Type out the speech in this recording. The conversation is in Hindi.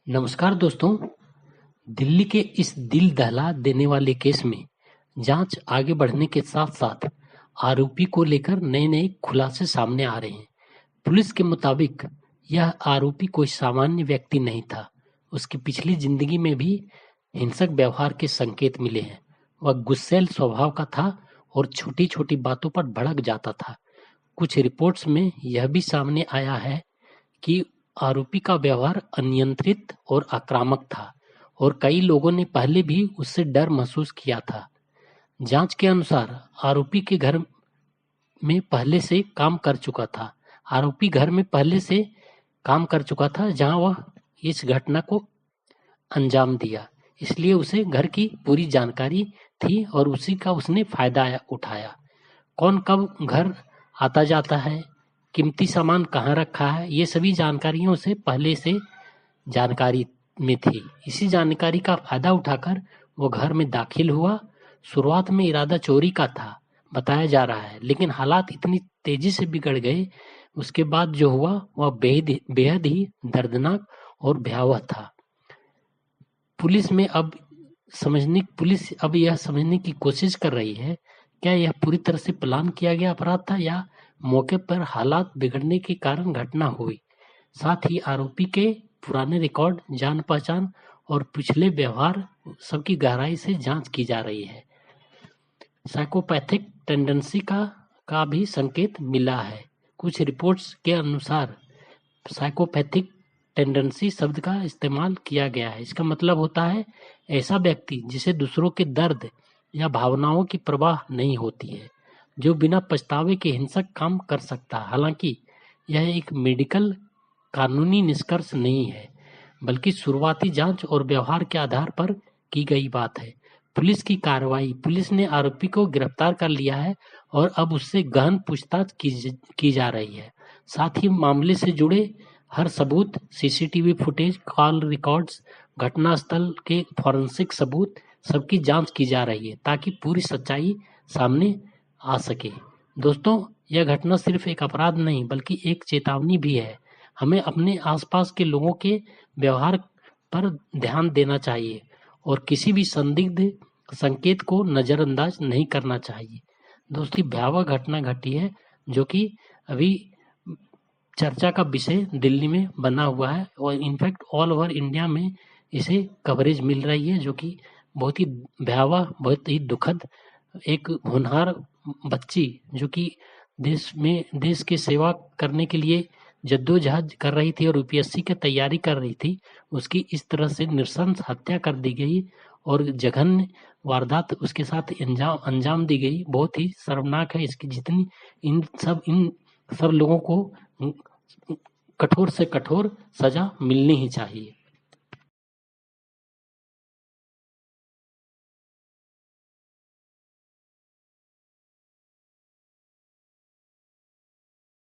नमस्कार दोस्तों। दिल्ली के इस दिल दहला देने वाले केस में जांच आगे बढ़ने के साथ साथ आरोपी को लेकर नए नए खुलासे सामने आ रहे हैं। पुलिस के मुताबिक यह आरोपी कोई सामान्य व्यक्ति नहीं था। उसकी पिछली जिंदगी में भी हिंसक व्यवहार के संकेत मिले हैं। वह गुस्सैल स्वभाव का था और छोटी छोटी बातों पर भड़क जाता था। कुछ रिपोर्ट्स में यह भी सामने आया है कि आरोपी का व्यवहार अनियंत्रित और आक्रामक था और कई लोगों ने पहले भी उससे डर महसूस किया था। जांच के अनुसार आरोपी के घर में पहले से काम कर चुका था। आरोपी घर में पहले से काम कर चुका था जहां वह इस घटना को अंजाम दिया, इसलिए उसे घर की पूरी जानकारी थी और उसी का उसने फायदा उठाया। कौन कब घर आता जाता है, कीमती सामान कहाँ रखा है, ये सभी जानकारियों से पहले से जानकारी में थी। इसी जानकारी का फायदा उठाकर वो घर में दाखिल हुआ। शुरुआत में इरादा चोरी का था बताया जा रहा है, लेकिन हालात इतनी तेजी से बिगड़ गए, उसके बाद जो हुआ वह बेहद ही दर्दनाक और भयावह था। पुलिस अब यह समझने की कोशिश कर रही है, क्या यह पूरी तरह से प्लान किया गया अपराध था या मौके पर हालात बिगड़ने के कारण घटना हुई। साथ ही आरोपी के पुराने रिकॉर्ड, जान पहचान और पिछले व्यवहार सबकी गहराई से जांच की जा रही है। साइकोपैथिक टेंडेंसी का भी संकेत मिला है। कुछ रिपोर्ट्स के अनुसार साइकोपैथिक टेंडेंसी शब्द का इस्तेमाल किया गया है। इसका मतलब होता है ऐसा व्यक्ति जिसे दूसरों के दर्द या भावनाओं की परवाह नहीं होती है, जो बिना पछतावे के हिंसक काम कर सकता है। हालांकि यह एक मेडिकल कानूनी निष्कर्ष नहीं है, बल्कि शुरुआती जांच और व्यवहार के आधार पर की गई बात है। पुलिस की कार्रवाई, पुलिस ने आरोपी को गिरफ्तार कर लिया है और अब उससे गहन पूछताछ की जा रही है। साथ ही मामले से जुड़े हर सबूत, सीसीटीवी फुटेज, कॉल रिकॉर्ड्स, घटनास्थल के फॉरेंसिक सबूत, सबकी जांच की जा रही है ताकि पूरी सच्चाई सामने आ सके। दोस्तों, यह घटना सिर्फ एक अपराध नहीं बल्कि एक चेतावनी भी है। हमें अपने आसपास के लोगों के व्यवहार पर ध्यान देना चाहिए और किसी भी संदिग्ध संकेत को नजरअंदाज नहीं करना चाहिए। दोस्तों, भयावह घटना घटी है जो कि अभी चर्चा का विषय दिल्ली में बना हुआ है और इनफैक्ट ऑल ओवर इंडिया में इसे कवरेज मिल रही है, जो कि बहुत ही भयावह, बहुत ही दुखद। एक होनहार बच्ची जो कि देश की सेवा करने के लिए जद्दोजहद कर रही थी और यूपीएससी की तैयारी कर रही थी, उसकी इस तरह से नृशंस हत्या कर दी गई और जघन्य वारदात उसके साथ अंजाम दी गई। बहुत ही शर्मनाक है। इसकी जितनी इन सब लोगों को कठोर से कठोर सजा मिलनी ही चाहिए।